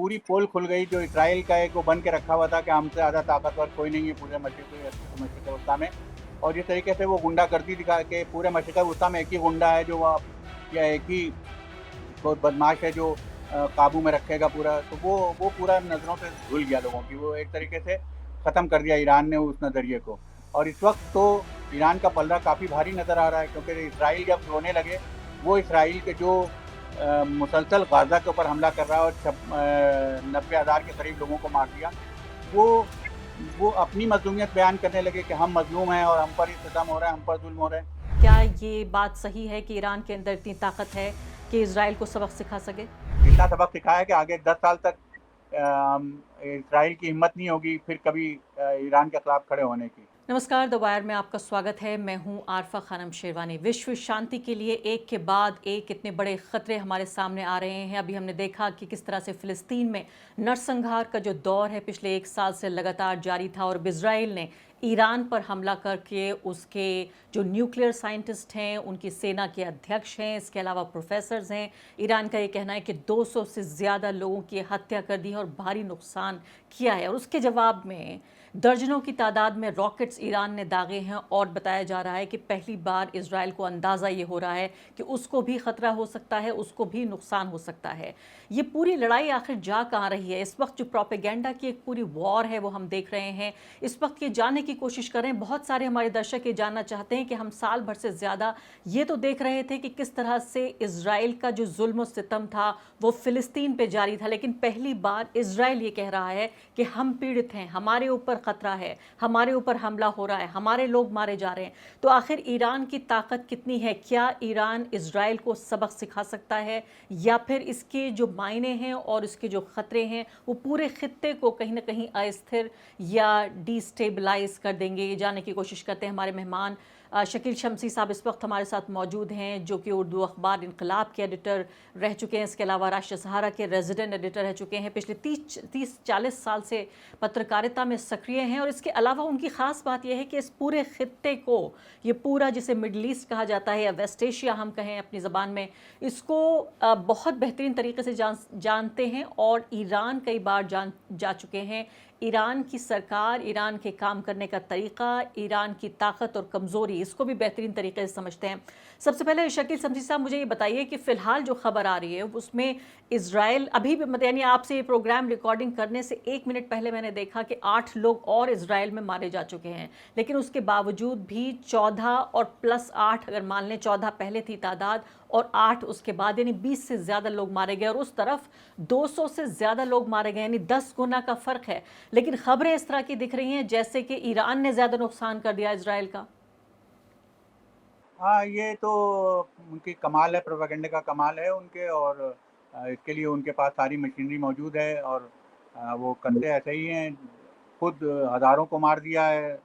पूरी पोल खुल गई। जो इसराइल का एक वो बन के रखा हुआ था कि हमसे ज़्यादा ताकतवर कोई नहीं है पूरे मशरिक़ वस्ता में। और जिस तरीके से वो गुंडागर्दी दिखा के पूरे मशरिक़ वस्ता में एक ही गुंडा है जो या एक ही बहुत बदमाश है जो काबू में रखेगा पूरा, तो वो पूरा नज़रों से धुल गया लोगों की। वो एक तरीके से ख़त्म कर दिया ईरान ने उस नज़रिए को। और इस वक़्त तो ईरान का पलड़ा काफ़ी भारी नज़र आ रहा है, क्योंकि इसराइल जब रोने लगे, वो इसराइल के जो मुसलसल गाज़ा के ऊपर हमला कर रहा है और 90,000 के करीब लोगों को मार दिया, वो अपनी मज़लूमियत बयान करने लगे कि हम मज़लूम हैं और हम पर ही सितम हो रहा है, हम पर ज़ुल्म हो रहा है। क्या ये बात सही है कि ईरान के अंदर इतनी ताकत है कि इज़राइल को सबक सिखा सके? इतना सबक सिखाया है कि आगे 10 साल तक इसराइल की हिम्मत नहीं होगी फिर कभी ईरान के खिलाफ खड़े होने की। नमस्कार, द वायर में आपका स्वागत है। मैं हूं आरफा खानम शेरवानी। विश्व शांति के लिए एक के बाद एक इतने बड़े खतरे हमारे सामने आ रहे हैं। अभी हमने देखा कि किस तरह से फ़िलिस्तीन में नरसंहार का जो दौर है पिछले 1 साल से लगातार जारी था, और इजराइल ने ईरान पर हमला करके उसके जो न्यूक्लियर साइंटिस्ट हैं, उनकी सेना के अध्यक्ष हैं, इसके अलावा प्रोफेसर्स हैं, ईरान का ये कहना है कि 200 से ज़्यादा लोगों की हत्या कर दी है और भारी नुकसान किया है। और उसके जवाब में दर्जनों की तादाद में रॉकेट्स ईरान ने दागे हैं, और बताया जा रहा है कि पहली बार इजराइल को अंदाज़ा ये हो रहा है कि उसको भी ख़तरा हो सकता है, उसको भी नुकसान हो सकता है। ये पूरी लड़ाई आखिर जा कहाँ रही है? इस वक्त जो प्रोपेगेंडा की एक पूरी वॉर है वो हम देख रहे हैं। इस वक्त ये जानने की कोशिश कर रहे हैं, बहुत सारे हमारे दर्शक ये जानना चाहते हैं कि हम साल भर से ज़्यादा ये तो देख रहे थे कि किस तरह से इजराइल का जो जुल्म सितम था वो फ़िलिस्तीन पे जारी था, लेकिन पहली बार इजराइल ये कह रहा है कि हम पीड़ित हैं, हमारे ऊपर खतरा है, हमारे ऊपर हमला हो रहा है, हमारे लोग मारे जा रहे हैं। तो आखिर ईरान की ताकत कितनी है? क्या ईरान इजराइल को सबक सिखा सकता है, या फिर इसके जो मायने हैं और इसके जो खतरे हैं वो पूरे खित्ते को कहीं ना कहीं अस्थिर या डिस्टेबलाइज कर देंगे? ये जानने की कोशिश करते हैं। हमारे मेहमान शकील शमसी साहब इस वक्त हमारे साथ मौजूद हैं, जो कि उर्दू अखबार इनकलाब के एडिटर रह चुके हैं, इसके अलावा राष्ट्र सहारा के रेजिडेंट एडिटर रह चुके हैं, पिछले 30-40 साल से पत्रकारिता में सक्रिय हैं। और इसके अलावा उनकी ख़ास बात यह है कि इस पूरे खित्ते को, ये पूरा जिसे मिडल ईस्ट कहा जाता है या वेस्ट एशिया हम कहें अपनी ज़बान में, इसको बहुत बेहतरीन तरीके से जानते हैं, और ईरान कई बार जा चुके हैं। ईरान की सरकार, ईरान के काम करने का तरीक़ा, ईरान की ताकत और कमज़ोरी, इसको भी बेहतरीन तरीके से समझते हैं। सबसे पहले शकील शमसी साहब, मुझे ये बताइए कि फ़िलहाल जो खबर आ रही है उसमें इजराइल अभी भी, मतलब यानी आपसे ये प्रोग्राम रिकॉर्डिंग करने से 1 मिनट पहले मैंने देखा कि 8 लोग और इजराइल में मारे जा चुके हैं, लेकिन उसके बावजूद भी 14 और प्लस 8, अगर मान लें 14 पहले थी तादाद और 8 उसके बाद, यानी 20 से ज़्यादा लोग मारे गए, और उस तरफ 200 से ज़्यादा लोग मारे गए, यानी 10 गुना का फ़र्क है। लेकिन खबरें इस तरह की दिख रही हैं जैसे कि ईरान ने ज़्यादा नुकसान कर दिया इजराइल का। हाँ, ये तो उनकी कमाल है, प्रोपेगेंडा का कमाल है उनके। और इसके लिए उनके पास सारी मशीनरी मौजूद है, और वो करते ऐसे ही हैं। खुद हज़ारों को मार दिया है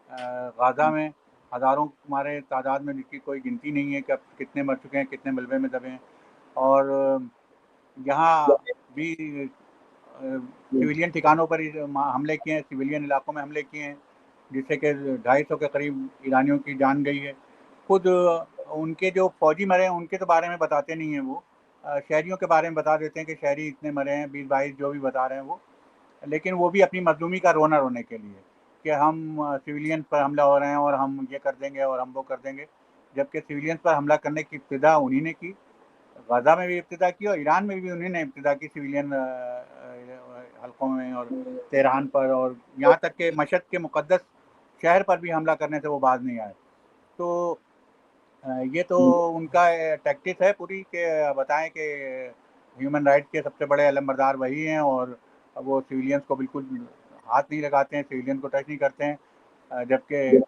गाज़ा में, हज़ारों को मारे तादाद में, जिसकी कोई गिनती नहीं है कि अब कितने मर चुके हैं, कितने मलबे में दबे हैं। और यहाँ भी सिविलियन ठिकानों पर ही हमले किए हैं, सिविलियन इलाकों में हमले किए हैं, जिससे कि 250 के करीब ईरानियों की जान गई है। खुद उनके जो फौजी मरे हैं उनके तो बारे में बताते नहीं हैं वो, शहरियों के बारे में बता देते हैं कि शहरी इतने मरे हैं, 20-22 जो भी बता रहे हैं वो। लेकिन वो भी अपनी मज़लूमी का रोना रोने के लिए कि हम सिविलियन पर हमला हो रहे हैं और हम ये कर देंगे और हम वो कर देंगे। जबकि सिविलियंस पर हमला करने की इब्तिदा उन्हीं ने की, गाज़ा में भी इब्तिदा की और ईरान में भी उन्हीं ने इब्तिदा की, सिविलियन हलकों में और तेहरान पर, और यहाँ तक कि मशहद के मुक़द्दस शहर पर भी हमला करने से वो बाज़ नहीं आए। तो ये तो उनका टैक्टिस है पूरी कि बताएँ कि ह्यूमन राइट्स के सबसे बड़े अलमबरदार वही हैं, और वो सिविलियंस को बिल्कुल हाथ नहीं लगाते हैं, सिविलियन को टच नहीं करते हैं। जबकि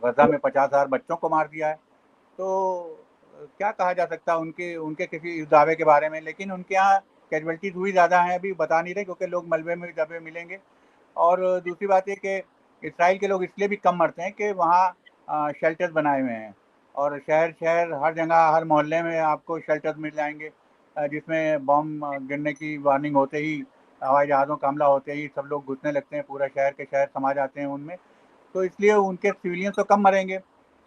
गज़ा में 50,000 बच्चों को मार दिया है। तो क्या कहा जा सकता है उनके उनके किसी इस दावे के बारे में। लेकिन उनके यहाँ कैजुअल्टीज़ हुई ज़्यादा हैं, अभी बता नहीं रहे, क्योंकि लोग मलबे में दबे मिलेंगे। और दूसरी बात ये कि इसराइल के लोग इसलिए भी कम मरते हैं कि वहाँ शेल्टर्स बनाए हुए हैं, और शहर-शहर हर जगह, हर मोहल्ले में आपको शेल्टर्स मिल जाएँगे, जिसमें बम गिरने की वार्निंग होते ही, हवाई जहाज़ों का हमला होते ही सब लोग घुसने लगते हैं, पूरा शहर के शहर समा जाते हैं उनमें। तो इसलिए उनके सिविलियंस तो कम मरेंगे,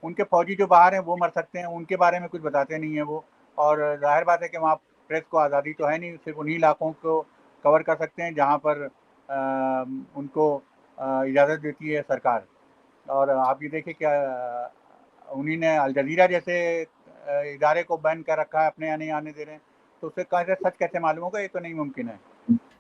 उनके फौजी जो बाहर हैं वो मर सकते हैं, उनके बारे में कुछ बताते नहीं हैं वो। और ज़ाहिर बात है कि वहाँ प्रेस को आज़ादी तो है नहीं, सिर्फ़ उन्हीं इलाकों को कवर कर सकते हैं जहाँ पर उनको इजाज़त देती है सरकार। और आप ये देखिए क्या उन्हीं ने अल जज़ीरा जैसे इदारे को बैन कर रखा है, अपने यहाँ नहीं आने दे रहे हैं, तो उससे कैसे सच कैसे मालूम होगा? ये तो नहीं मुमकिन है।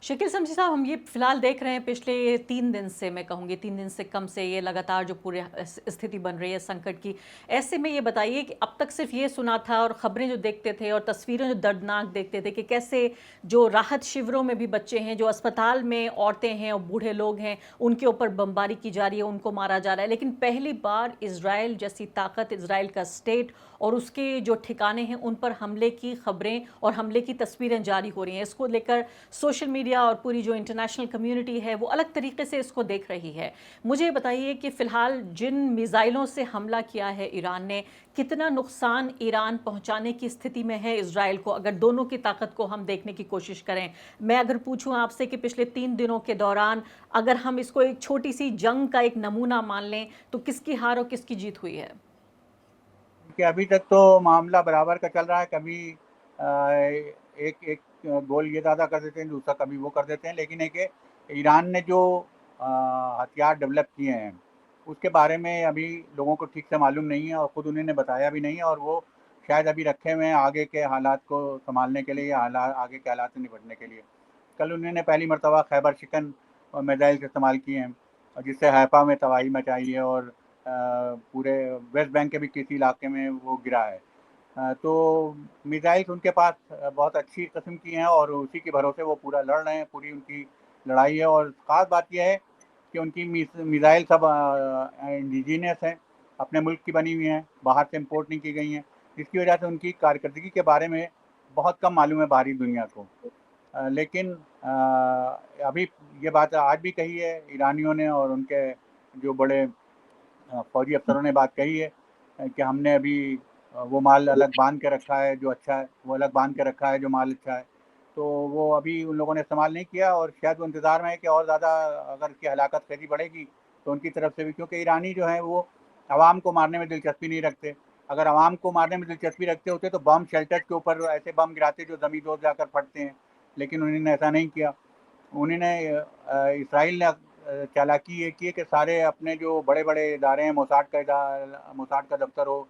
शकील समझी साहब, हम ये फिलहाल देख रहे हैं पिछले 3 दिन से, मैं कहूँगी 3 दिन से कम से ये लगातार जो पूरी स्थिति बन रही है संकट की। ऐसे में ये बताइए कि अब तक सिर्फ ये सुना था और खबरें जो देखते थे और तस्वीरें जो दर्दनाक देखते थे कि कैसे जो राहत शिविरों में भी बच्चे हैं, जो अस्पताल में औरतें हैं और बूढ़े लोग हैं, उनके ऊपर बमबारी की जा रही है, उनको मारा जा रहा है। लेकिन पहली बार इजराइल जैसी ताकत, इजराइल का स्टेट और उसके जो ठिकाने हैं उन पर हमले की खबरें और हमले की तस्वीरें जारी हो रही हैं। इसको लेकर सोशल मीडिया और पूरी जो इंटरनेशनल कम्युनिटी है वो अलग तरीके से इसको देख रही है। मुझे बताइए कि फ़िलहाल जिन मिसाइलों से हमला किया है ईरान ने, कितना नुकसान ईरान पहुंचाने की स्थिति में है इजराइल को, अगर दोनों की ताकत को हम देखने की कोशिश करें? मैं अगर पूछूं आपसे कि पिछले 3 दिनों के दौरान अगर हम इसको एक छोटी सी जंग का एक नमूना मान लें तो किसकी हार और किसकी जीत हुई है? कि अभी तक तो मामला बराबर का चल रहा है। कभी एक एक गोल ये ज़्यादा कर देते हैं, दूसरा कभी वो कर देते हैं। लेकिन है कि ईरान ने जो हथियार डेवलप किए हैं, उसके बारे में अभी लोगों को ठीक से मालूम नहीं है और ख़ुद उन्होंने बताया भी नहीं है, और वो शायद अभी रखे हुए हैं आगे के हालात को सँभालने के लिए या आगे के हालात से निपटने के लिए। कल उन्होंने पहली मर्तबा खैबर शिकन मिसाइल इस्तेमाल किए हैं, और जिससे हैफा में तबाही मचाई है, और पूरे वेस्ट बैंक के भी किसी इलाके में वो गिरा है। तो मिसाइल्स उनके पास बहुत अच्छी किस्म की हैं, और उसी के भरोसे वो पूरा लड़ रहे हैं, पूरी उनकी लड़ाई है। और ख़ास बात यह है कि उनकी मिसाइल सब इंडिजीनियस हैं, अपने मुल्क की बनी हुई हैं, बाहर से इम्पोर्ट नहीं की गई हैं, जिसकी वजह से उनकी कारकर्दगी के बारे में बहुत कम मालूम है बाहरी दुनिया को। लेकिन अभी ये बात आज भी कही है ईरानियों ने, और उनके जो बड़े फौजी अफसरों ने बात कही है कि हमने अभी वो माल अलग बांध के रखा है जो अच्छा है, वो अलग बांध के रखा है जो माल अच्छा है। तो वो अभी उन लोगों ने इस्तेमाल नहीं किया, और शायद वो इंतज़ार में है कि और ज़्यादा अगर की हलाकत खैज़ी बढ़ेगी तो उनकी तरफ से भी, क्योंकि ईरानी जो हैं वो आवाम को मारने में दिलचस्पी नहीं रखते। अगर आवाम को मारने में दिलचस्पी रखते होते तो बम शेल्टर्स के ऊपर ऐसे बम गिराते जो ज़मींदोज़ जाकर फटते हैं, लेकिन उन्होंने ऐसा नहीं किया। उन्होंने इसराइल ने चालाकी ये की है कि सारे अपने जो बड़े-बड़े इदारे हैं, मोसाद का दफ़्तर हो,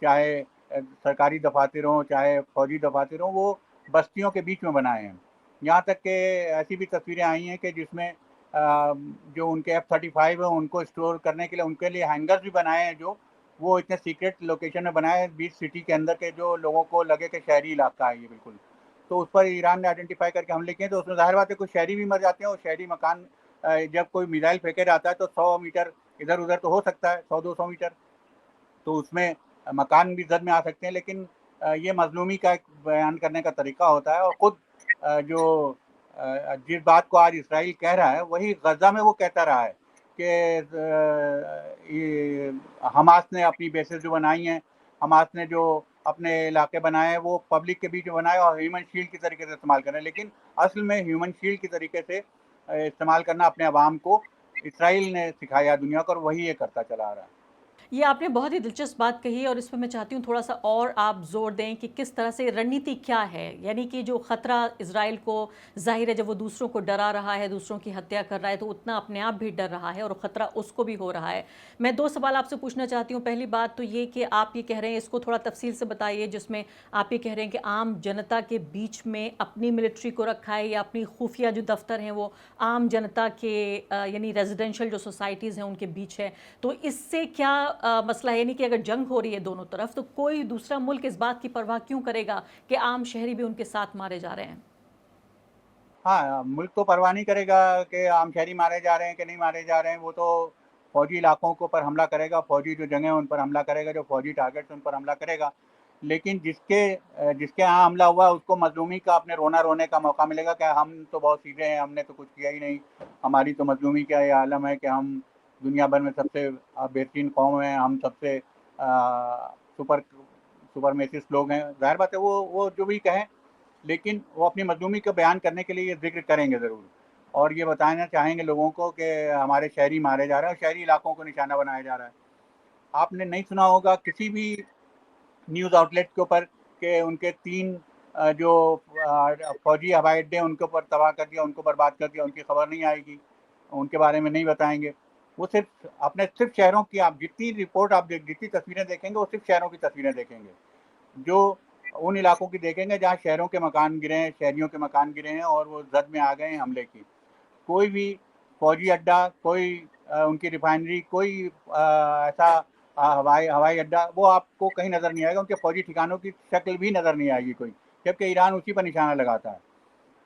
चाहे सरकारी दफ़ातर हों, चाहे फ़ौजी दफ़ातर हों, वो बस्तियों के बीच में बनाए हैं। यहाँ तक कि ऐसी भी तस्वीरें आई हैं कि जिसमें जो उनके F-35 हैं, उनको स्टोर करने के लिए उनके लिए हैंगर्स भी बनाए हैं, जो वो इतने सीक्रेट लोकेशन में बनाए हैं, बीच सिटी के अंदर के, जो लोगों को लगे कि शहरी इलाका है ये बिल्कुल। तो उस पर ईरान ने आइडेंटिफ़ाई करके हमले किए, तो उसमें ज़ाहिर बात है कुछ शहरी भी मर जाते हैं, और शहरी मकान जब कोई मिसाइल फेंके जाता है तो 100 मीटर इधर-उधर तो हो सकता है, 100-200 मीटर, तो उसमें मकान भी ज़द में आ सकते हैं। लेकिन ये मज़लूमी का एक बयान करने का तरीका होता है, और ख़ुद जो जिस बात को आज इसराइल कह रहा है, वही गज़ा में वो कहता रहा है कि ये हमास ने अपनी बेसेस जो बनाई हैं, हमास ने जो अपने इलाके बनाए हैं, वो पब्लिक के बीच में बनाए और ह्यूमन शील्ड की तरीके से इस्तेमाल कर रहे हैं। लेकिन असल में ह्यूमन शील्ड की तरीके से इस्तेमाल करना अपने अवाम को इसराइल ने सिखाया दुनिया को, और वही ये करता चला आ रहा है। ये आपने बहुत ही दिलचस्प बात कही है और इस पे मैं चाहती हूँ थोड़ा-सा और आप ज़ोर दें कि किस तरह से रणनीति क्या है? यानी कि जो ख़तरा इज़राइल को, ज़ाहिर है जब वो दूसरों को डरा रहा है, दूसरों की हत्या कर रहा है, तो उतना अपने आप भी डर रहा है और ख़तरा उसको भी हो रहा है। मैं 2 सवाल आपसे पूछना चाहती हूँ। पहली बात तो ये कि आप ये कह रहे हैं, इसको थोड़ा तफ़सील से बताइए, जिसमें आप ये कह रहे हैं कि आम जनता के बीच में अपनी मिलिट्री को रखा है या अपनी खुफिया जो दफ्तर हैं वो आम जनता के यानी रेजिडेंशियल जो सोसाइटीज़ हैं उनके बीच है। तो इससे क्या मसला है? यानी कि अगर जंग हो रही है दोनों तरफ तो कोई दूसरा मुल्क इस बात की परवाह क्यों करेगा कि आम शहरी भी उनके साथ मारे जा रहे हैं? हाँ, मुल्क तो परवाह नहीं करेगा कि आम शहरी मारे जा रहे हैं कि नहीं मारे जा रहे हैं, वो तो फ़ौजी इलाकों के ऊपर हमला करेगा, फ़ौजी जो जगह हैं उन पर हमला करेगा, जो फ़ौजी टारगेट्स उन पर हमला करेगा। लेकिन जिसके यहाँ हमला हुआ उसको मज़लूमी का अपने रोने का मौका मिलेगा कि हम तो बहुत सीधे हैं, हमने तो कुछ किया ही नहीं, हमारी तो मज़लूमी का ये आलम है कि हम दुनिया भर में सबसे बेहतरीन कौम हैं, हम सबसे सुपरमेसिस्ट लोग हैं। ज़ाहिर बात है वो जो भी कहें, लेकिन वो अपनी मज़लूमी को बयान करने के लिए ये ज़िक्र करेंगे ज़रूर, और ये बताना चाहेंगे लोगों को कि हमारे शहरी मारे जा रहे हैं और शहरी इलाकों को निशाना बनाया जा रहा है। आपने नहीं सुना होगा किसी भी न्यूज़ आउटलेट के ऊपर कि उनके 3 जो फौजी हवाई अड्डे उनके ऊपर तबाह कर दिया, उनको बर्बाद कर दिया, उनकी खबर नहीं आएगी, उनके बारे में नहीं बताएंगे। वो सिर्फ शहरों की, आप जितनी रिपोर्ट आप जितनी तस्वीरें देखेंगे वो सिर्फ शहरों की तस्वीरें देखेंगे, जो उन इलाकों की देखेंगे जहाँ शहरों के मकान गिरे हैं, शहरियों के मकान गिरे हैं और वो जद में आ गए हैं हमले की। कोई भी फौजी अड्डा, कोई उनकी रिफाइनरी, कोई ऐसा हवाई हवाई अड्डा वो आपको कहीं नज़र नहीं आएगा, उनके फौजी ठिकानों की शक्ल भी नज़र नहीं आएगी कोई, जबकि ईरान उसी पर निशाना लगाता है।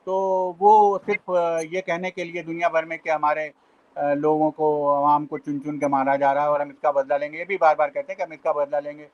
तो वो सिर्फ ये कहने के लिए दुनिया भर में कि हमारे लोगों को, आवाम को चुन चुन के मारा जा रहा है और हम इसका बदला लेंगे, ये भी बार बार कहते हैं कि हम इसका बदला लेंगे।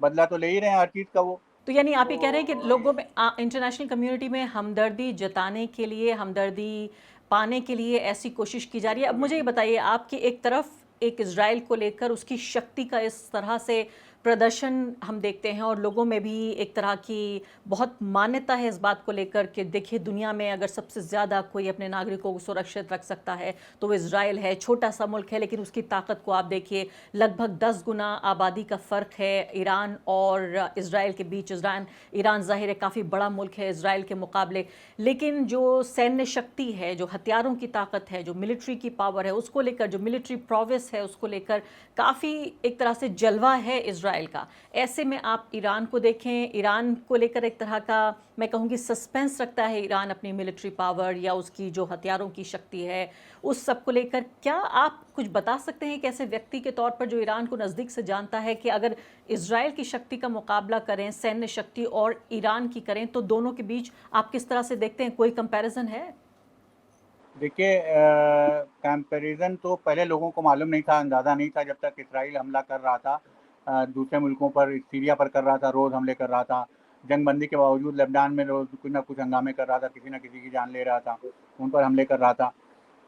बदला तो ले ही रहे हैं हर चीज़ का वो। तो यानी आप ये कह रहे हैं कि तो लोगों में, इंटरनेशनल कम्युनिटी में हमदर्दी जताने के लिए, हमदर्दी पाने के लिए ऐसी कोशिश की जा रही है। अब मुझे ये बताइए, आपकी एक तरफ एक इज़राइल को लेकर उसकी शक्ति का इस तरह से प्रदर्शन हम देखते हैं और लोगों में भी एक तरह की बहुत मान्यता है इस बात को लेकर कि देखिए, दुनिया में अगर सबसे ज़्यादा कोई अपने नागरिकों को सुरक्षित रख सकता है तो वो इज़राइल है। छोटा सा मुल्क है लेकिन उसकी ताकत को आप देखिए, लगभग 10 गुना आबादी का फ़र्क है ईरान और इज़राइल के बीच। ईरान ज़ाहिर है काफ़ी बड़ा मुल्क है इज़राइल के मुकाबले, लेकिन जो सैन्य शक्ति है, जो हथियारों की ताकत है, जो मिलिट्री की पावर है, उसको लेकर, जो मिलिट्री प्रोवेस है उसको लेकर काफ़ी एक तरह से जलवा है इज़राइल का। ऐसे में आप ईरान को देखें, ईरान को लेकर एक तरह का, मैं कहूँगी, सस्पेंस रखता है ईरान अपनी मिलिट्री पावर या उसकी जो हथियारों की शक्ति है उस सब को लेकर। क्या आप कुछ बता सकते हैं कि ऐसे व्यक्ति के तौर पर जो ईरान को नज़दीक से जानता है कि अगर इज़राइल की शक्ति का मुकाबला करें, सैन्य शक्ति, और ईरान की करें, तो दोनों के बीच आप किस तरह से देखते हैं? कोई कंपैरिजन है? देखिए, कंपैरिजन तो पहले लोगों को मालूम नहीं था, अंदाज़ा नहीं था, जब तक इसराइल हमला कर रहा था, दूसरे मुल्कों पर, सीरिया पर कर रहा था, रोज़ हमले कर रहा था। जंगबंदी के बावजूद लेबनान में रोज़ कुछ ना कुछ हंगामे कर रहा था, किसी न किसी की जान ले रहा था, उन पर हमले कर रहा था।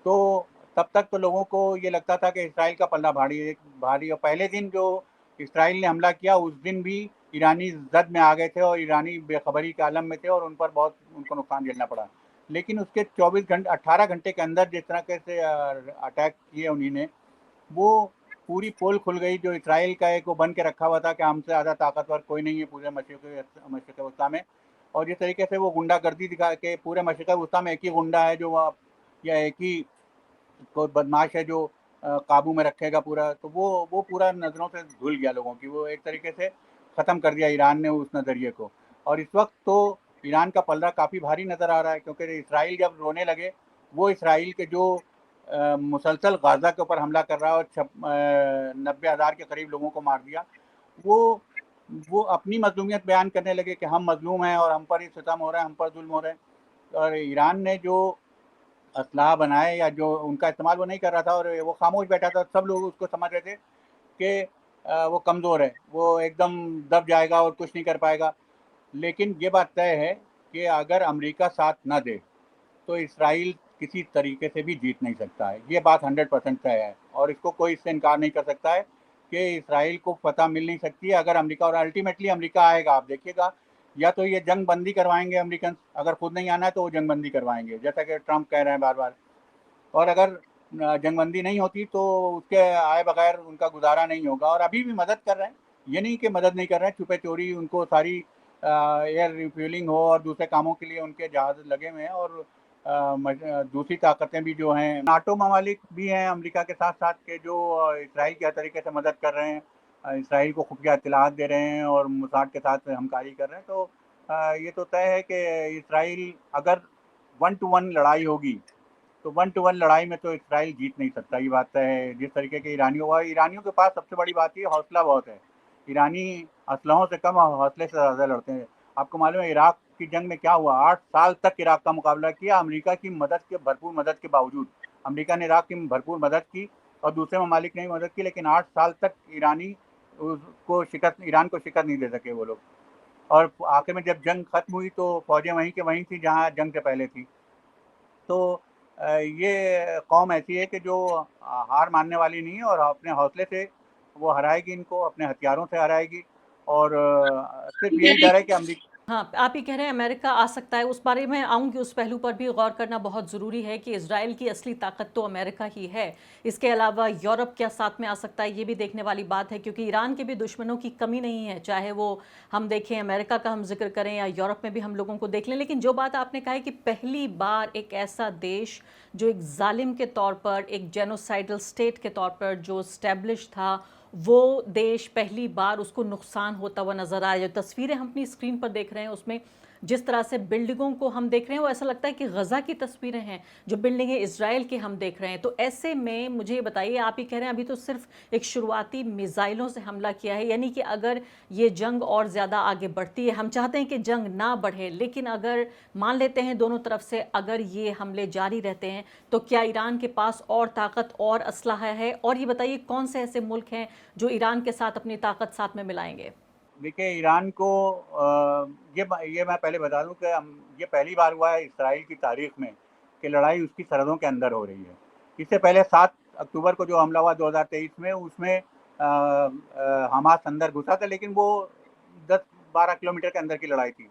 तो तब तक तो लोगों को ये लगता था कि इसराइल का पल्ला भारी, और पहले दिन जो इसराइल ने हमला किया उस दिन भी ईरानी जद में आ गए थे और ईरानी बेखबरी के आलम में थे और उन पर बहुत उनको नुकसान झेलना पड़ा। लेकिन उसके 18 घंटे के अंदर जिस तरह के से अटैक किए उन्हीं ने, वो पूरी पोल खुल गई जो इसराइल का एक वो बन के रखा हुआ था कि हमसे ज़्यादा ताकतवर कोई नहीं है पूरे मशरिक़ वस्ता में। और जिस तरीके से वो गुंडागर्दी दिखा के, पूरे मशरिक़ वस्ता में एक ही गुंडा है जो वहाँ, या एक ही कोई बदमाश है जो काबू में रखेगा पूरा, तो वो पूरा नज़रों से धुल गया लोगों की, वो एक तरीके से ख़त्म कर दिया ईरान ने उस नज़रिए को। और इस वक्त तो ईरान का पलड़ा काफ़ी भारी नज़र आ रहा है, क्योंकि इसराइल जब रोने लगे, वो इसराइल के जो मुसलसल गाज़ा के ऊपर हमला कर रहा है और 90,000 के करीब लोगों को मार दिया, वो वो अपनी मज़लूमियत बयान करने लगे कि हम मज़लूम हैं और हम पर ही सितम हो रहा है, हम पर जुल्म हो रहे हैं। और ईरान ने जो असलहा बनाए या जो उनका इस्तेमाल वो नहीं कर रहा था और वो खामोश बैठा था, सब लोग उसको समझ रहे थे कि वो कमज़ोर है, वो एकदम दब जाएगा और कुछ नहीं कर पाएगा। लेकिन ये बात तय है कि अगर अमेरिका साथ ना दे तो इसराइल किसी तरीके से भी जीत नहीं सकता है। ये बात 100% तय है और इसको कोई इससे इनकार नहीं कर सकता है कि इसराइल को फतह मिल नहीं सकती है अगर अमेरिका, और अल्टीमेटली अमेरिका आएगा, आप देखिएगा। या तो ये जंग बंदी करवाएंगे अमेरिकन, अगर खुद नहीं आना है तो वो जंग बंदी करवाएंगे, जैसा कि ट्रंप कह रहे हैं बार बार। और अगर जंगबंदी नहीं होती तो उसके आए बगैर उनका गुजारा नहीं होगा। और अभी भी मदद कर रहे हैं, ये नहीं कि मदद नहीं कर रहे हैं, छुपे चोरी उनको सारी एयर रिफ्यूलिंग हो और दूसरे कामों के लिए उनके जहाज लगे हुए हैं। और दूसरी ताकतें भी जो हैं, नाटो ममालिक भी हैं अमेरिका के साथ साथ के, जो इसराइल के हर तरीके से मदद कर रहे हैं, इसराइल को खुफिया इत्तलात दे रहे हैं और मोसाद के साथ हमकारी कर रहे हैं। तो ये तो तय है कि इसराइल अगर 1 टू 1 लड़ाई होगी तो 1 टू 1 लड़ाई में तो इसराइल जीत नहीं सकता, ये बात तय है। जिस तरीके के ईरानियों के पास सबसे बड़ी बात ये हौसला बहुत है। ईरानी असलहों से कम हौसले से ज़्यादा लड़ते हैं। आपको मालूम है इराक की जंग में क्या हुआ? 8 साल तक इराक का मुकाबला किया अमेरिका की भरपूर मदद के बावजूद। अमेरिका ने इराक की भरपूर मदद की और दूसरे ममालिक ने भी मदद की, लेकिन 8 साल तक ईरान को शिकस्त नहीं दे सके वो लोग। और आखिर में जब जंग खत्म हुई तो फौजें वहीं के वहीं थी जहाँ जंग से पहले थी। तो ये कौम ऐसी है कि जो हार मानने वाली नहीं है और अपने हौसले से वो हराएगी, इनको अपने हथियारों से हराएगी। और सिर्फ यही डर है कि हाँ, आप ये कह रहे हैं अमेरिका आ सकता है, उस बारे में आऊँगी, उस पहलू पर भी गौर करना बहुत ज़रूरी है कि इज़राइल की असली ताकत तो अमेरिका ही है। इसके अलावा यूरोप क्या साथ में आ सकता है, ये भी देखने वाली बात है, क्योंकि ईरान के भी दुश्मनों की कमी नहीं है, चाहे वो हम देखें अमेरिका का हम ज़िक्र करें या यूरोप में भी हम लोगों को देख लें। लेकिन जो बात आपने कहा है कि पहली बार एक ऐसा देश जो एक ज़ालिम के तौर पर, एक जेनोसाइडल स्टेट के तौर पर जो एस्टैब्लिश था, वो देश पहली बार उसको नुकसान होता हुआ नज़र आ रहा है। जो तस्वीरें हम अपनी स्क्रीन पर देख रहे हैं उसमें जिस तरह से बिल्डिंगों को हम देख रहे हैं वो ऐसा लगता है कि गज़ा की तस्वीरें हैं, जो बिल्डिंगें इज़राइल की हम देख रहे हैं। तो ऐसे में मुझे ये बताइए, आप ये कह रहे हैं अभी तो सिर्फ एक शुरुआती मिसाइलों से हमला किया है, यानी कि अगर ये जंग और ज़्यादा आगे बढ़ती है, हम चाहते हैं कि जंग ना बढ़े, लेकिन अगर मान लेते हैं दोनों तरफ से अगर ये हमले जारी रहते हैं, तो क्या ईरान के पास और ताकत और असलहा है? और ये बताइए कौन से ऐसे मुल्क हैं जो ईरान के साथ अपनी ताकत साथ में मिलाएंगे? देखिए, ईरान को ये मैं पहले बता दूं कि ये पहली बार हुआ है इसराइल की तारीख में कि लड़ाई उसकी सरहदों के अंदर हो रही है। इससे पहले 7 अक्टूबर को जो हमला हुआ 2023 में, उसमें हमास अंदर घुसा था, लेकिन वो 10-12 किलोमीटर के अंदर की लड़ाई थी।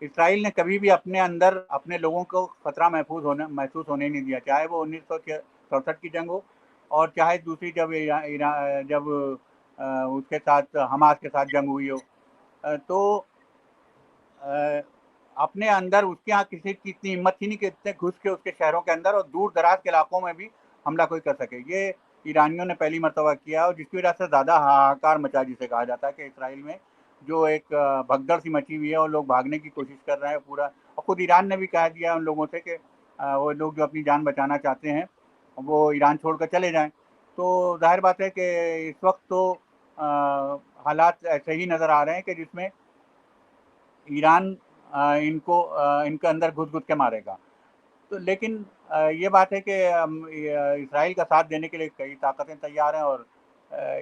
इसराइल ने कभी भी अपने अंदर अपने लोगों को खतरा महसूस होने नहीं दिया, चाहे वो 1967 की जंग हो और चाहे दूसरी जब उसके साथ हमास के साथ जंग हुई हो। तो अ, अपने अंदर उसके यहाँ किसी की इतनी हिम्मत ही नहीं कि इतने घुस के उसके शहरों के अंदर और दूर दराज के इलाकों में भी हमला कोई कर सके। ये ईरानियों ने पहली मर्तबा किया और जिसकी वजह से ज़्यादा हाहाकार मचा, जिसे कहा जाता है कि इसराइल में जो एक भगदड़ सी मची हुई है और लोग भागने की कोशिश कर रहे हैं पूरा। और खुद ईरान ने भी कह दिया उन लोगों से कि वो लोग जो अपनी जान बचाना चाहते हैं वो ईरान छोड़कर चले जाएं। तो जाहिर बात है कि इस वक्त तो हालात ऐसे ही नज़र आ रहे हैं कि जिसमें ईरान इनके अंदर घुस-घुस के मारेगा। तो लेकिन ये बात है कि इसराइल का साथ देने के लिए कई ताकतें तैयार हैं और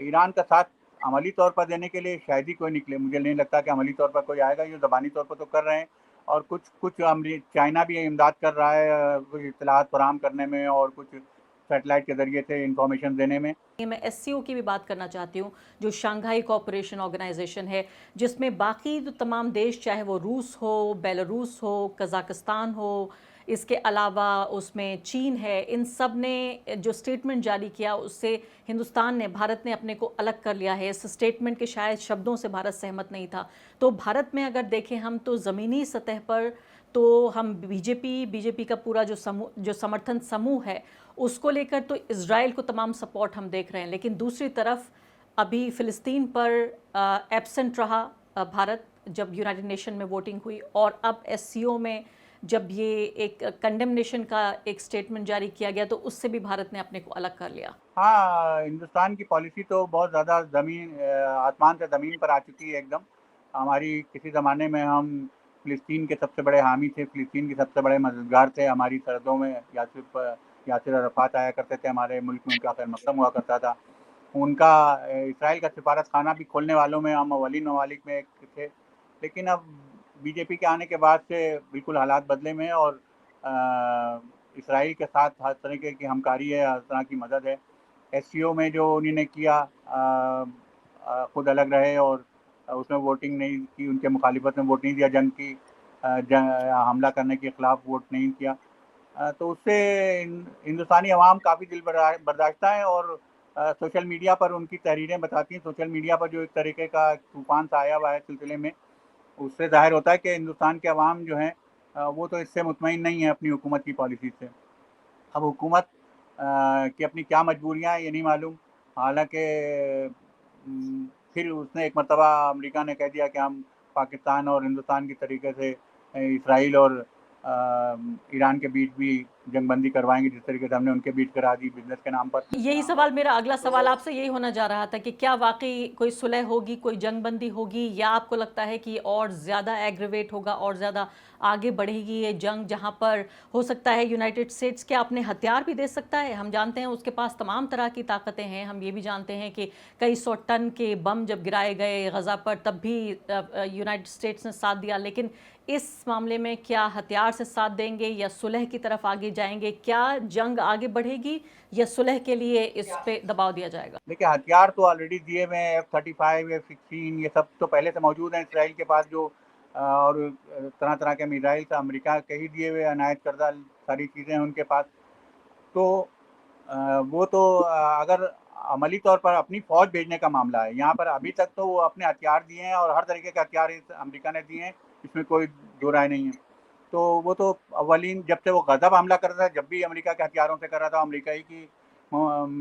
ईरान का साथ अमली तौर पर देने के लिए शायद ही कोई निकले। मुझे नहीं लगता कि अमली तौर पर कोई आएगा, ये ज़बानी तौर पर तो कर रहे हैं और कुछ कुछ चाइना भी इमदाद कर रहा है कुछ इत्तलात फराहम करने में और कुछ सैटेलाइट के ज़रिए से इन्फॉर्मेशन देने में। मैं एससीओ की भी बात करना चाहती हूँ, जो शंघाई कोऑपरेशन ऑर्गेनाइजेशन है, जिसमें बाकी जो तमाम देश, चाहे वो रूस हो, बेलारूस हो, कज़ाकिस्तान हो, इसके अलावा उसमें चीन है, इन सब ने जो स्टेटमेंट जारी किया उससे हिंदुस्तान ने, भारत ने अपने को अलग कर लिया है। इस स्टेटमेंट के शायद शब्दों से भारत सहमत नहीं था। तो भारत में अगर देखें हम तो ज़मीनी सतह पर तो हम बीजेपी का पूरा जो समर्थन समूह है उसको लेकर तो इज़राइल को तमाम सपोर्ट हम देख रहे हैं, लेकिन दूसरी तरफ अभी फ़िलिस्तीन पर एब्सेंट रहा भारत, जब यूनाइटेड नेशन में वोटिंग हुई, और अब एससीओ में जब ये एक कंडेमनेशन का एक स्टेटमेंट जारी किया गया तो उससे भी भारत ने अपने को अलग कर लिया। हाँ, हिंदुस्तान की पॉलिसी तो बहुत ज़्यादा आसमान से ज़मीन पर आ चुकी है एकदम। हमारी किसी ज़माने में हम फ़िलिस्तीन के सबसे बड़े हामी थे, फ़िलिस्तीन के सबसे बड़े मददगार थे। हमारी सरहदों में यासिर अरफ़ात आया करते थे, हमारे मुल्क में उनका खैर मक़दम हुआ करता था। उनका इसराइल का सिफ़ारत खाना भी खोलने वालों में हम अव्वलीन ममालिक में एक थे। लेकिन अब बीजेपी के आने के बाद से बिल्कुल हालात बदले में हैं और इसराइल के साथ हर तरीके की हमकारी है, हर तरह की मदद है। एससीओ में जो उन्होंने किया खुद अलग रहे और उसमें वोटिंग नहीं की, उनके मुखालिफत में वोट नहीं दिया, जंग की हमला करने के खिलाफ वोट नहीं किया। तो उससे हिंदुस्तानी अवाम काफ़ी दिल बर्दाश्ता है और सोशल मीडिया पर उनकी तहरीरें बताती हैं। सोशल मीडिया पर जो एक तरीके का तूफ़ान सा आया हुआ है सिलसिले में, उससे ज़ाहिर होता है कि हिंदुस्तान के अवाम जो हैं वो तो इससे मुतमईन नहीं है अपनी हुकूमत की पॉलिसी से। अब हुकूमत की अपनी क्या मजबूरियाँ हैं ये नहीं मालूम। हालाँकि फिर उसने एक मर्तबा अमेरिका ने कह दिया कि हम पाकिस्तान और हिंदुस्तान की तरीके से इसराइल और ईरान के बीच भी जंगबंदी करवाएँगे, जिस तरीके से हमने उनके बीच करा दी बिज़नेस के नाम पर। यही सवाल, मेरा अगला सवाल आपसे यही होना जा रहा था कि क्या वाकई कोई सुलह होगी, कोई जंगबंदी होगी, या आपको लगता है कि और ज़्यादा एग्रीवेट होगा और ज़्यादा आगे बढ़ेगी ये जंग, जहां पर हो सकता है यूनाइटेड स्टेट्स क्या अपने हथियार भी दे सकता है? हम जानते हैं उसके पास तमाम तरह की ताकतें हैं। हम ये भी जानते हैं कि कई सौ टन के बम जब गिराए गए गज़ा पर तब भी यूनाइटेड स्टेट्स ने साथ दिया, लेकिन इस मामले में क्या हथियार से साथ देंगे या सुलह की तरफ आगे जाएंगे? क्या जंग आगे बढ़ेगी या सुलह के लिए इस पे दबाव दिया जाएगा? देखिए, हथियार तो ऑलरेडी दिए हुए हैं, F-35, F-16 ये सब तो पहले से मौजूद हैं इसराइल के पास, जो और तरह तरह के मिसाइल्स अमेरिका के ही दिए हुए अनायत करदा सारी चीज़ें हैं उनके पास। तो वो तो अगर अमली तौर पर अपनी फ़ौज भेजने का मामला है, यहाँ पर अभी तक तो वो अपने हथियार दिए हैं और हर तरीके के हथियार इस अमेरिका ने दिए हैं, इसमें कोई दो राय नहीं है। तो वो तो अव्वलीन जब से वो गज़ब हमला कर रहा था, जब भी अमेरिका के हथियारों से कर रहा था, अमेरिका ही की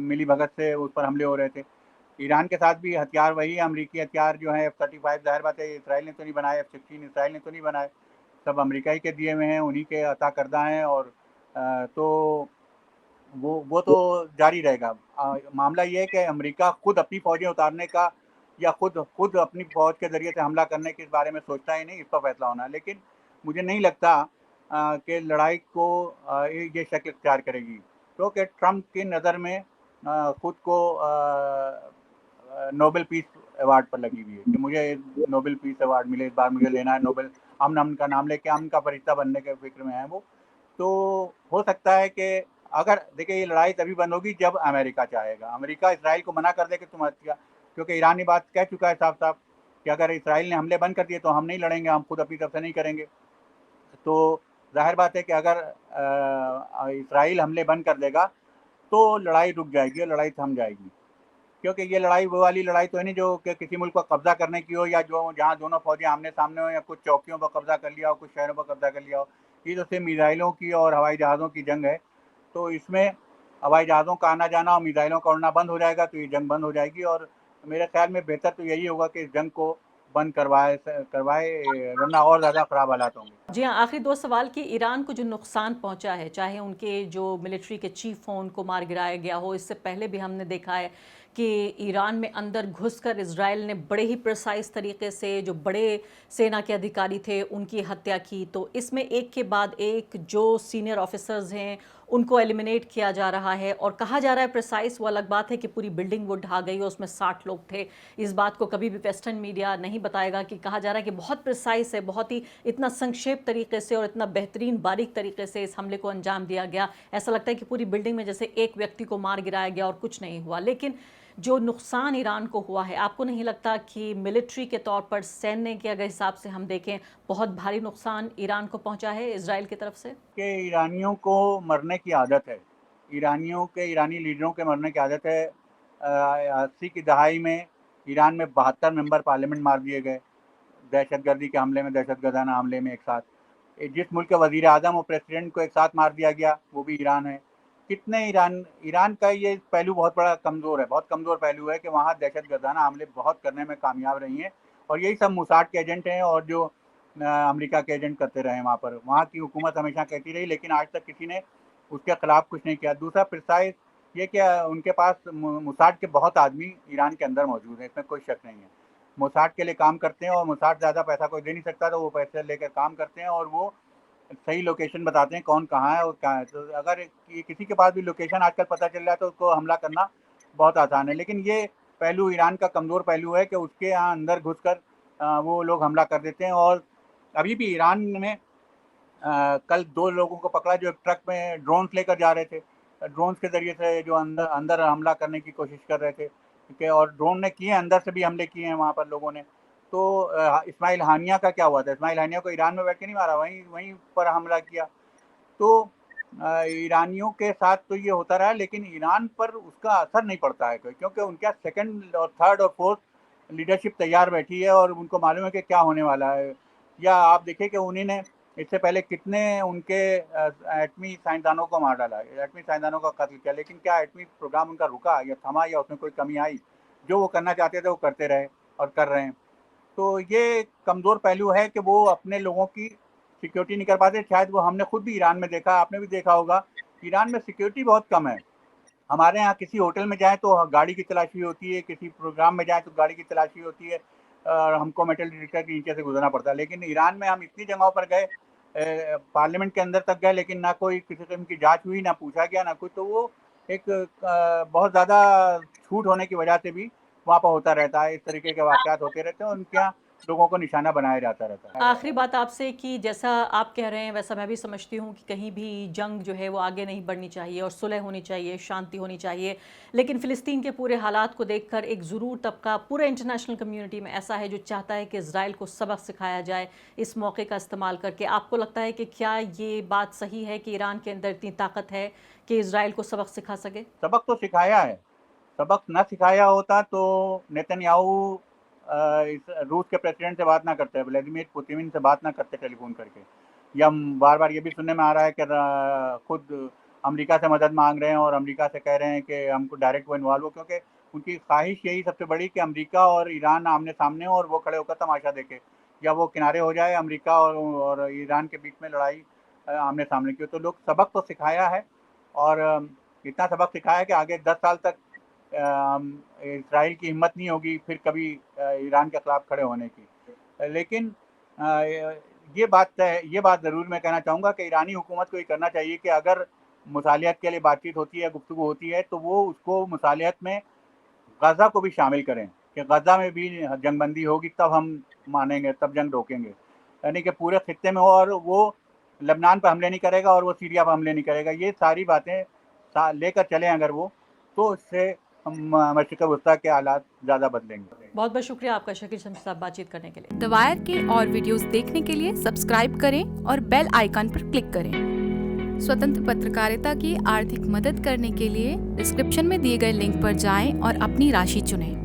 मिलीभगत से उस पर हमले हो रहे थे। ईरान के साथ भी हथियार वही है, अमेरिकी हथियार जो है F-35, ज़ाहिर बात है इसराइल ने तो नहीं बनाए, F-16 इसराइल ने तो नहीं बनाए, सब अमेरिका ही के दिए हुए हैं, उन्हीं के अता करदा हैं। और तो वो तो जारी रहेगा। मामला ये है कि अमेरिका खुद अपनी फ़ौजें उतारने का या खुद खुद अपनी फ़ौज के ज़रिए से हमला करने के बारे में सोचता ही नहीं, इस पर फैसला होना है। लेकिन मुझे नहीं लगता कि लड़ाई को ये शक्ल इख्तियार करेगी, क्योंकि ट्रंप की नज़र में खुद को नोबेल पीस अवार्ड पर लगी हुई है कि मुझे नोबेल पीस अवार्ड मिले, इस बार मुझे लेना है नोबेल। अमन का नाम लेके अमन का फरिश्ता बनने के फ़िक्र में है वो। तो हो सकता है कि अगर देखिए ये लड़ाई तभी बंद होगी जब अमेरिका चाहेगा। अमेरिका इसराइल को मना कर दे कि तुम हथियार, क्योंकि ईरान ये बात कह चुका है साफ-साफ कि अगर इसराइल ने हमले बंद कर दिए तो हम नहीं लड़ेंगे, हम खुद अपनी तरफ से नहीं करेंगे। तो ज़ाहिर बात है कि अगर इसराइल हमले बंद कर देगा तो लड़ाई रुक जाएगी और लड़ाई थम जाएगी। क्योंकि ये लड़ाई वो वाली लड़ाई तो है नहीं जो कि किसी मुल्क को कब्जा करने की हो, या जो जहाँ दोनों फौजें आमने-सामने हो, या कुछ चौकियों पर कब्जा कर लिया हो, कुछ शहरों पर कब्जा कर लिया हो। ये तो सिर्फ़ मिसाइलों की और हवाई जहाज़ों की जंग है। तो इसमें हवाई जहाज़ों का आना-जाना और मिसाइलों का उड़ना बंद हो जाएगा, तो ये जंग बंद हो जाएगी। और मेरे ख़्याल में बेहतर तो यही होगा कि इस जंग को बंद करवाए, वरना और ज़्यादा ख़राब हालात होंगे। जी हाँ, आखिरी दो सवाल कि ईरान को जो नुकसान पहुंचा है, चाहे उनके जो मिलिट्री के चीफ हों उनको मार गिराया गया हो, इससे पहले भी हमने देखा है कि ईरान में अंदर घुसकर इजराइल ने बड़े ही प्रिसाइज तरीके से जो बड़े सेना के अधिकारी थे उनकी हत्या की। तो इसमें एक के बाद एक जो सीनियर ऑफिसर्स हैं उनको एलिमिनेट किया जा रहा है और कहा जा रहा है प्रिसाइज, वो अलग बात है कि पूरी बिल्डिंग वो ढा गई और उसमें 60 लोग थे। इस बात को कभी भी वेस्टर्न मीडिया नहीं बताएगा कि कहा जा रहा है कि बहुत प्रिसाइज है, बहुत ही इतना संक्षेप तरीके से और इतना बेहतरीन बारीक तरीके से इस हमले को अंजाम दिया गया। ऐसा लगता है कि पूरी बिल्डिंग में जैसे एक व्यक्ति को मार गिराया गया और कुछ नहीं हुआ। लेकिन जो नुकसान ईरान को हुआ है, आपको नहीं लगता कि मिलिट्री के तौर पर, सैन्य के अगर हिसाब से हम देखें, बहुत भारी नुकसान ईरान को पहुंचा है इजराइल की तरफ से? कि ईरानियों को मरने की आदत है। ईरानी लीडरों के मरने की आदत है। 80 की दहाई में ईरान में 72 मेंबर पार्लियामेंट मार दिए गए, दहशतगर्दी के हमले में, दहशतगर्दाना हमले में एक साथ। जिस मुल्क के वज़ीर आज़म और प्रेसिडेंट को एक साथ मार दिया गया, वो भी ईरान है। कितने ईरान का ये पहलू बहुत बड़ा कमज़ोर है, बहुत कमज़ोर पहलू है कि वहाँ दहशतगर्दाना हमले बहुत करने में कामयाब रही हैं। और यही सब मोसाद के एजेंट हैं और जो अमेरिका के एजेंट करते रहे वहाँ पर। वहाँ की हुकूमत हमेशा कहती रही, लेकिन आज तक किसी ने उसके खिलाफ कुछ नहीं किया। दूसरा प्रिसाइज़ ये कि उनके पास मोसाद के बहुत आदमी ईरान के अंदर मौजूद हैं, इसमें कोई शक नहीं है। मोसाद के लिए काम करते हैं और मोसाद ज़्यादा पैसा कोई दे नहीं सकता, तो वो पैसे लेकर काम करते हैं और वो सही लोकेशन बताते हैं कौन कहाँ है और कहाँ है। तो अगर किसी के पास भी लोकेशन आजकल पता चल जाए तो उसको हमला करना बहुत आसान है। लेकिन ये पहलू ईरान का कमज़ोर पहलू है कि उसके यहाँ अंदर घुसकर वो लोग हमला कर देते हैं। और अभी भी ईरान में कल 2 लोगों को पकड़ा जो एक ट्रक में ड्रोन्स लेकर जा रहे थे। ड्रोन्स के ज़रिए से जो अंदर अंदर हमला करने की कोशिश कर रहे थे, ठीक है? और ड्रोन ने किए, अंदर से भी हमले किए हैं वहाँ पर लोगों ने। तो इस्माइल हानिया का क्या हुआ था? इस्माइल हानिया को ईरान में बैठ के नहीं मारा, वहीं वहीं पर हमला किया। तो ईरानियों के साथ तो ये होता रहा, लेकिन ईरान पर उसका असर नहीं पड़ता है क्योंकि उनके यहाँ सेकंड और थर्ड और फोर्थ लीडरशिप तैयार बैठी है और उनको मालूम है कि क्या होने वाला है। या आप देखिए कि उन्हीं ने इससे पहले कितने उनके एटमी साइंसदानों को मार डाला, एटमी साइंसदानों का कत्ल किया, लेकिन क्या एटमी प्रोग्राम उनका रुका या थमा या उसमें कोई कमी आई? जो वो करना चाहते थे वो करते रहे और कर रहे हैं। तो ये कमज़ोर पहलू है कि वो अपने लोगों की सिक्योरिटी नहीं कर पाते। शायद वो हमने खुद भी ईरान में देखा, आपने भी देखा होगा, ईरान में सिक्योरिटी बहुत कम है। हमारे यहाँ किसी होटल में जाएँ तो गाड़ी की तलाशी होती है, किसी प्रोग्राम में जाएँ तो गाड़ी की तलाशी होती है, हमको मेटल डिटेक्टर के नीचे से गुज़रना पड़ता है। लेकिन ईरान में हम इतनी जगहों पर गए, पार्लियामेंट के अंदर तक गए, लेकिन ना कोई किसी किस्म की जाँच हुई, ना पूछा गया, ना कुछ। तो वो एक बहुत ज़्यादा छूट होने की वजह से भी वहाँ पर होता रहता है, इस तरीके के वाक़यात होते रहते हैं। उनके यहाँ लोगों को निशाना बनाया जाता रहता है। आखिरी बात आपसे कि जैसा आप कह रहे हैं वैसा मैं भी समझती हूँ कि कहीं भी जंग जो है वो आगे नहीं बढ़नी चाहिए और सुलह होनी चाहिए, शांति होनी चाहिए। लेकिन फ़िलिस्तीन के पूरे हालात को देखकर एक ज़रूर तबका पूरे इंटरनेशनल कम्युनिटी में ऐसा है जो चाहता है कि इज़राइल को सबक सिखाया जाए इस मौके का इस्तेमाल करके। आपको लगता है कि क्या ये बात सही है कि ईरान के अंदर इतनी ताकत है कि इज़राइल को सबक सिखा सके? सबक तो सिखाया है। सबक ना सिखाया होता तो नेतन्याहू रूस के प्रेसिडेंट से बात ना करते, व्लादिमीर पुतिन से बात ना करते टेलीफोन करके। या बार-बार ये भी सुनने में आ रहा है कि खुद अमेरिका से मदद मांग रहे हैं और अमेरिका से कह रहे हैं कि हमको डायरेक्ट वो इन्वॉल्व हो, क्योंकि उनकी ख्वाहिश यही सबसे बड़ी कि अमेरिका और ईरान आमने-सामने हो और वो खड़े होकर तमाशा देखें, या वो किनारे हो जाए अमेरिका और ईरान के बीच में लड़ाई आमने-सामने की हो। तो लोग सबक तो सिखाया है, और इतना सबक सिखाया है कि आगे 10 साल तक इज़राइल की हिम्मत नहीं होगी फिर कभी ईरान के खिलाफ खड़े होने की। लेकिन ये बात ज़रूर मैं कहना चाहूँगा कि ईरानी हुकूमत को ये करना चाहिए कि अगर मुसालिहत के लिए बातचीत होती है, गुफ्तगू होती है, तो वो उसको मुसालिहत में गज़ा को भी शामिल करें कि गज़ा में भी जंगबंदी होगी, तब हम मानेंगे, तब जंग रोकेंगे। यानी कि पूरे खित्ते में हो, और वो लबनान पर हमले नहीं करेगा और वो सीरिया पर हमले नहीं करेगा। ये सारी बातें लेकर चलें अगर वो, तो इससे मशरिक़ वस्ता के हालात ज़्यादा बदलेंगे। बहुत बहुत शुक्रिया आपका शकील शम्स साहब बातचीत करने के लिए। द वायर के और वीडियोस देखने के लिए सब्सक्राइब करें और बेल आइकन पर क्लिक करें। स्वतंत्र पत्रकारिता की आर्थिक मदद करने के लिए डिस्क्रिप्शन में दिए गए लिंक पर जाएं और अपनी राशि चुनें।